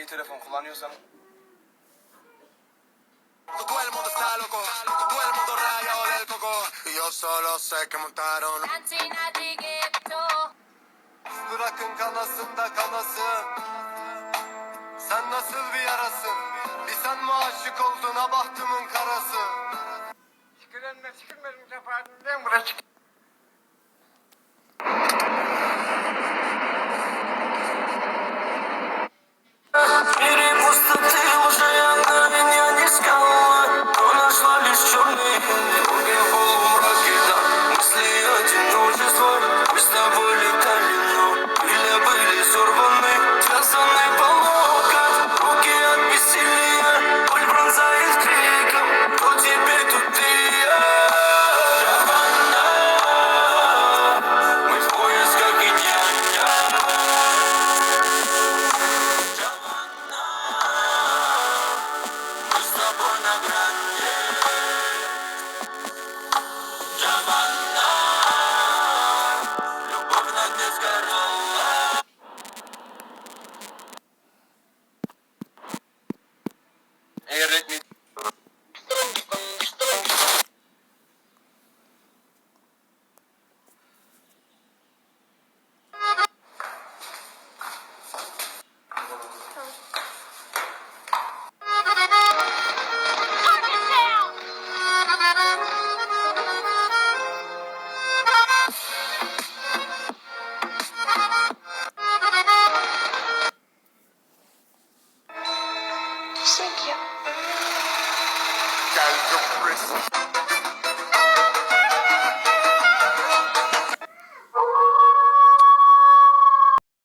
akıllı telefon kullanıyorsan. Todo el mundo está loco, todo el mundo rayado del coco. Y yo solo sé que montaron. Bırakın kanasın da kanasın. Sen nasıl bir yarasın? Bir sen mi aşık oldun ha bahtımın karası? Tükürenme tükürmedim sefahatinde buraya çık. Мире пустоты уже я не искала. Но нашла лишь черный дороги в полумраке, да. Мысли одиночества, мы с тобой летали, но крылья были сорваны, связаны по локоть, руки от бессилия, боль пронзает криком, кто теперь тут ты и я? Джованна, мы в поисках гениалья. Мы с тобой на грани. Джованна, любовь на дне сгорала. Eğer Redmi Thank you. Gel çok